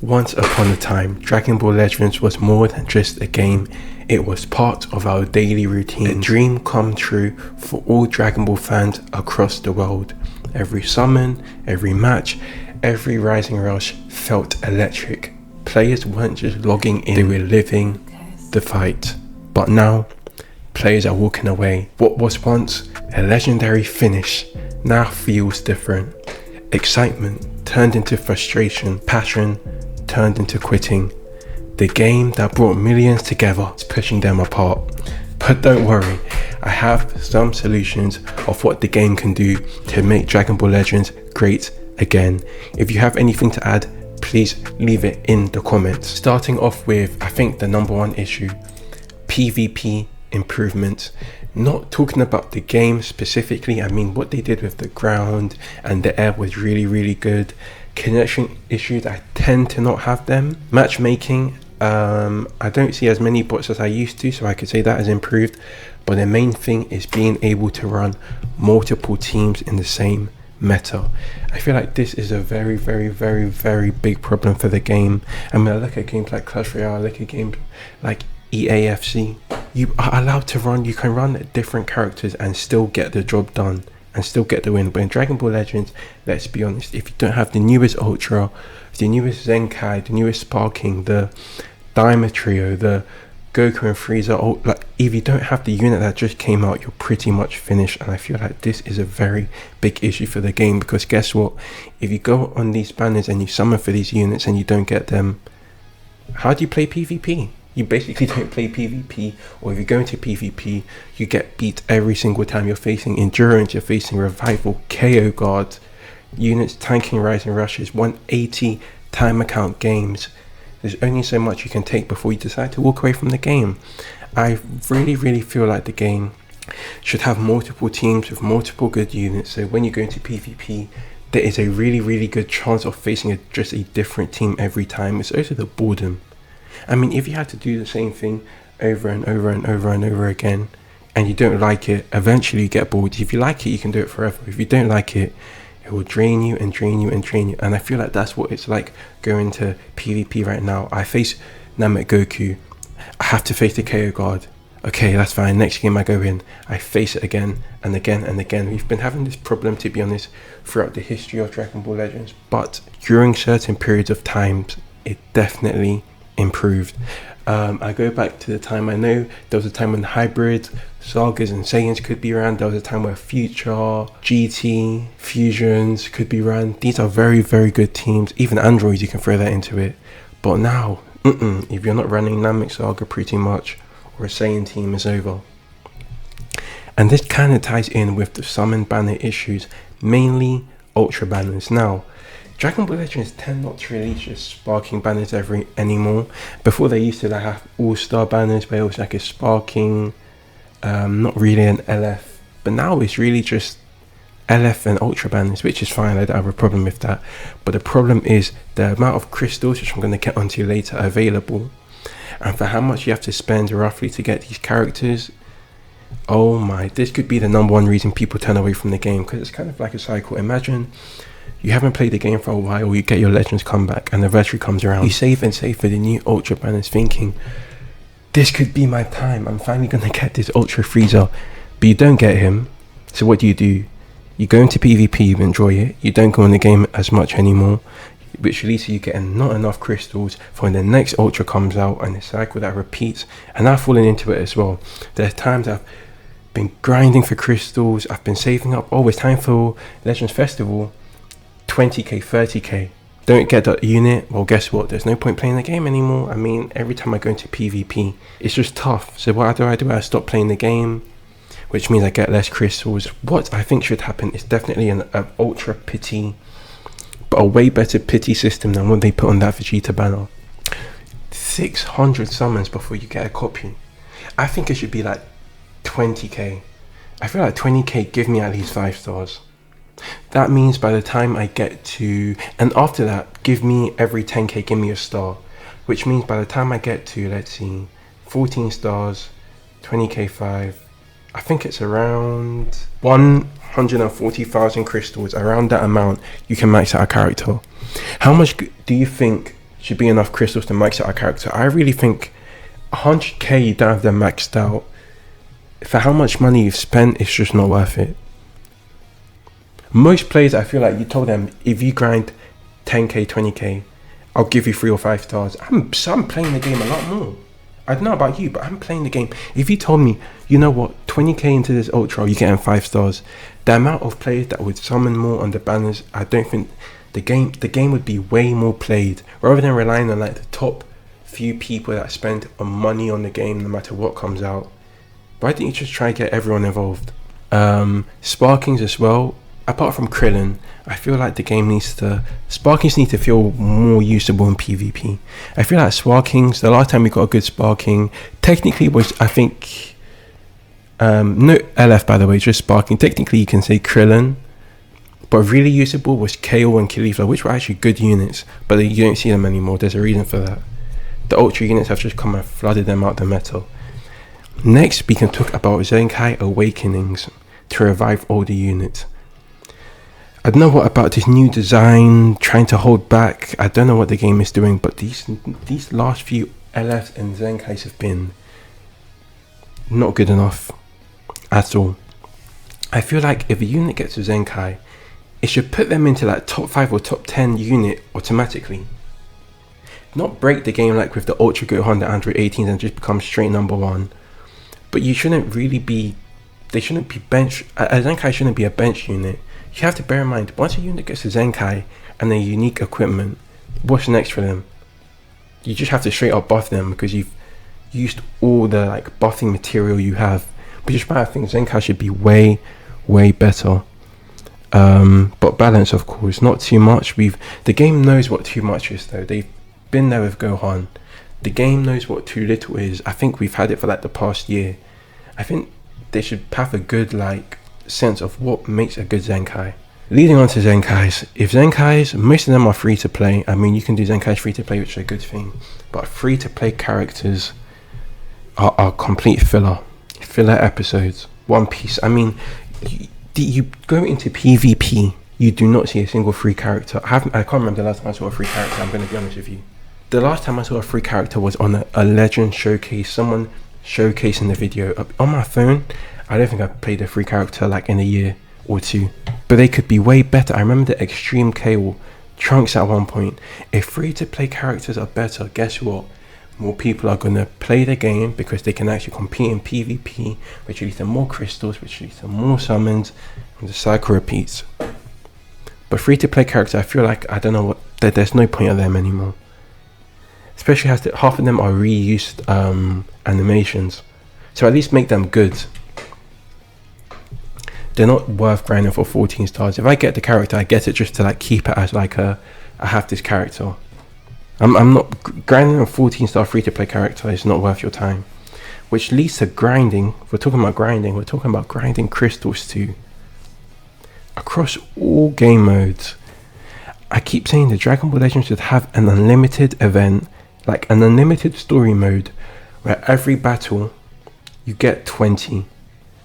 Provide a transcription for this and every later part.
Once upon a time, Dragon Ball Legends was more than just a game. It was part of our daily routine, a dream come true for all Dragon Ball fans across the world. Every summon, every match, every Rising Rush felt electric. Players weren't just logging in, they were living the fight. But now, players are walking away. What was once a legendary finish now feels different. Excitement turned into frustration, passion turned into quitting. The game that brought millions together is pushing them apart. But don't worry, I have some solutions of what the game can do to make Dragon Ball Legends great again. If you have anything to add, please leave it in the comments. Starting off with, I think the number one issue, PvP improvements. Not talking about the game specifically, I mean what they did with the ground and the air was really good. Connection issues, I tend to not have them. Matchmaking, I don't see as many bots as I used to, so I could say that has improved. But the main thing is being able to run multiple teams in the same meta. I feel like this is a very big problem for the game. I mean, I look at games like Clash Royale, I look at games like EAFC. You are allowed to run, you can run different characters and still get the job done and still get the win. But in Dragon Ball Legends, let's be honest, if you don't have the newest Ultra, the newest Zenkai, the newest Sparking, the Daima Trio, the Goku and Frieza, like if you don't have the unit that just came out, you're pretty much finished. And I feel like this is a very big issue for the game, because guess what, if you go on these banners and you summon for these units and you don't get them, how do you play PvP? You basically don't play PvP, or if you go into PvP, you get beat every single time. You're facing Endurance, you're facing Revival, KO Guard, units tanking Rising Rushes, 180 time account games. There's only so much you can take before you decide to walk away from the game. I really feel like the game should have multiple teams with multiple good units, so when you go into PvP, there is a really good chance of facing just a different team every time. It's also the boredom. I mean, if you had to do the same thing over and over again and you don't like it, eventually you get bored. If you like it, you can do it forever. If you don't like it, it will drain you. And I feel like that's what it's like going to PvP right now. I face Namek Goku, I have to face the KO Guard. Okay, that's fine. Next game I go in, I face it again and again. We've been having this problem, to be honest, throughout the history of Dragon Ball Legends, but during certain periods of times, it definitely improved. I go back to the time, I know there was a time when hybrid Sagas and Saiyans could be run. There was a time where Future, GT, Fusions could be run. These are very good teams. Even Androids, you can throw that into it. But now, if you're not running Namek Saga pretty much, or a Saiyan team, is over. And this kind of ties in with the summon banner issues, mainly Ultra banners. Now, Dragon Ball Legends tend not to release just Sparking banners anymore. Before they used to have All-Star banners, where it was like a Sparking, not really an LF. But now it's really just LF and Ultra banners, which is fine, I don't have a problem with that. But the problem is the amount of crystals, which I'm going to get onto later, available. And for how much you have to spend roughly to get these characters. Oh my, this could be the number one reason people turn away from the game, because it's kind of like a cycle. Imagine you haven't played the game for a while, you get your Legends comeback, and the anniversary comes around. You save and save for the new Ultra banners, thinking, this could be my time, I'm finally going to get this Ultra Frieza. But you don't get him, so what do? You go into PvP, you enjoy it, you don't go in the game as much anymore, which leads to you getting not enough crystals for when the next Ultra comes out, and the cycle that repeats. And I've fallen into it as well. There's times I've been grinding for crystals, I've been saving up, oh, it's time for Legends Festival, 20k, 30k, don't get that unit, well guess what, there's no point playing the game anymore. I mean, every time I go into PvP, it's just tough. So what do? I stop playing the game, which means I get less crystals. What I think should happen is definitely an Ultra pity, but a way better pity system than what they put on that Vegeta banner. 600 summons before you get a copy. I think it should be like 20k. I feel like 20k give me at least 5 stars. That means by the time I get to, and after that, give me every 10k, give me a star. Which means by the time I get to, let's see, 14 stars, 20k 5, I think it's around 140,000 crystals, around that amount, you can max out a character. How much do you think should be enough crystals to max out a character. I really think 100k, you don't have them maxed out. For how much money you've spent, it's just not worth it. Most players, I feel like you told them, if you grind 10k, 20k, I'll give you 3 or 5 stars. I'm playing the game a lot more. I don't know about you, but I'm playing the game. If you told me, you know what, 20k into this ultra, you're getting 5 stars. The amount of players that would summon more on the banners, I don't think the game would be way more played, rather than relying on like the top few people that spend money on the game no matter what comes out. Why don't you just try to get everyone involved? Sparkings as well. Apart from Krillin, I feel like the game Sparkings need to feel more usable in PvP. I feel like Sparkings, the last time we got a good Sparking, technically was, I think, no LF by the way, just Sparking. Technically you can say Krillin, but really usable was KO and Caulifla, which were actually good units, but you don't see them anymore. There's a reason for that. The Ultra units have just come and flooded them out the meta. Next, we can talk about Zenkai Awakenings to revive older units. I don't know what about this new design, trying to hold back. I don't know what the game is doing, but these last few LFs and Zenkais have been not good enough at all. I feel like if a unit gets a Zenkai, it should put them into like top 5 or top 10 unit automatically. Not break the game like with the Ultra Gohan, the Android 18s, and just become straight number 1. But you shouldn't really be, they shouldn't be bench, a Zenkai shouldn't be a bench unit. You have to bear in mind, once a unit gets a Zenkai and their unique equipment, what's next for them? You just have to straight up buff them because you've used all the like buffing material you have. But just I think Zenkai should be way better. But balance, of course, not too much. The game knows what too much is though. They've been there with Gohan. The game knows what too little is. I think we've had it for like the past year. I think they should have a good like sense of what makes a good Zenkai. Leading on to Zenkais, if Zenkais, most of them are free to play. I mean, you can do Zenkais free to play, which is a good thing, but free to play characters are complete filler episodes. One Piece, I mean, you go into PvP, you do not see a single free character. I can't remember the last time I saw a free character, I'm going to be honest with you. The last time I saw a free character was on a legend showcase, someone showcasing the video. On my phone, I don't think I've played a free character like in a year or 2, but they could be way better. I remember the Extreme K Trunks at one point. If free to play characters are better, guess what? More people are going to play the game because they can actually compete in PvP, which leads to more crystals, which leads to more summons, and the cycle repeats. But free to play characters, I feel like, I don't know what, there's no point of them anymore. Especially as half of them are reused animations. So at least make them good. They're not worth grinding for 14 stars. If I get the character, I get it just to like keep it as like I have this character. I'm not grinding a 14-star free-to-play character. Is not worth your time. Which leads to grinding. If we're talking about grinding, we're talking about grinding crystals too. Across all game modes. I keep saying the Dragon Ball Legends should have an unlimited event, like an unlimited story mode, where every battle you get 20.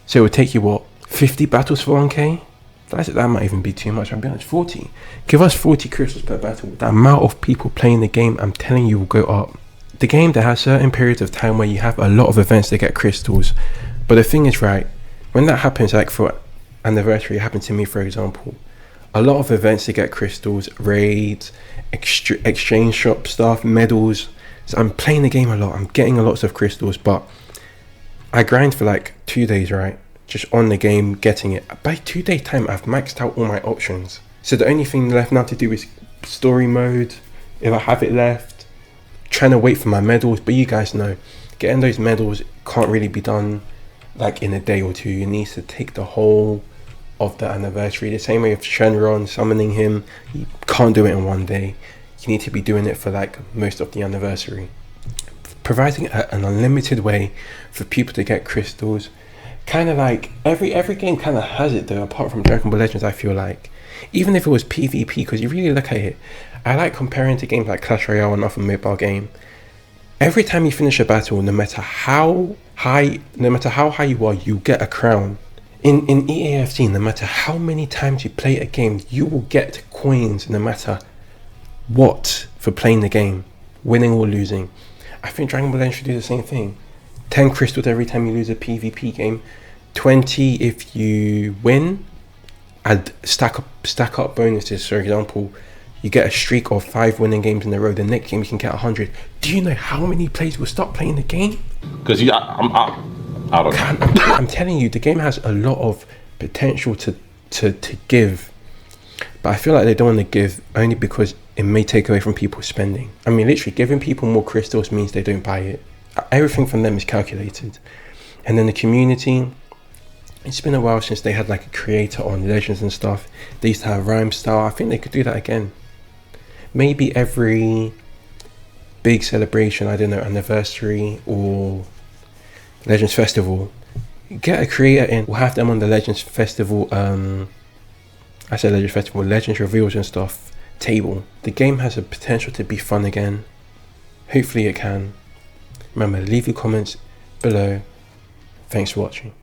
So it would take you what, 50 battles for 1k? That might even be too much. I'll be honest, 40. Give us 40 crystals per battle. The amount of people playing the game, I'm telling you, will go up. The game that has certain periods of time where you have a lot of events to get crystals. But the thing is, right, when that happens, like for anniversary, it happened to me, for example, a lot of events to get crystals, raids, exchange shop stuff, medals. So I'm playing the game a lot. I'm getting a lot of crystals, but I grind for like 2 days, right? Just on the game, getting it. By 2 days time, I've maxed out all my options. So the only thing left now to do is story mode, if I have it left, trying to wait for my medals. But you guys know, getting those medals can't really be done like in a day or 2. You need to take the whole of the anniversary. The same way with Shenron, summoning him, you can't do it in 1 day. You need to be doing it for like most of the anniversary. Providing an unlimited way for people to get crystals. Kind of like every game kind of has it though, apart from Dragon Ball Legends. I feel like even if it was PvP, because you really look at it, I like comparing to games like Clash Royale and other mobile game. Every time you finish a battle, no matter how high you are, you get a crown. In EAFC, no matter how many times you play a game, you will get coins no matter what for playing the game, winning or losing. I think Dragon Ball Legends should do the same thing. 10 crystals every time you lose a PvP game, 20 if you win, and stack up bonuses. For example, you get a streak of 5 winning games in a row, the next game you can get 100. Do you know how many players will stop playing the game? Because I don't know. I'm telling you, the game has a lot of potential to give, but I feel like they don't want to give only because it may take away from people spending. I mean, literally giving people more crystals means they don't buy it. Everything from them is calculated. And then the community, it's been a while since they had like a creator on Legends and stuff. They used to have rhyme style. I think they could do that again. Maybe every big celebration, I don't know, anniversary or Legends Festival, get a creator in. We'll have them on the Legends Festival, I said Legends Festival, Legends Reveals and stuff table. The game has a potential to be fun again. Hopefully it can. Remember, leave your comments below. Thanks for watching.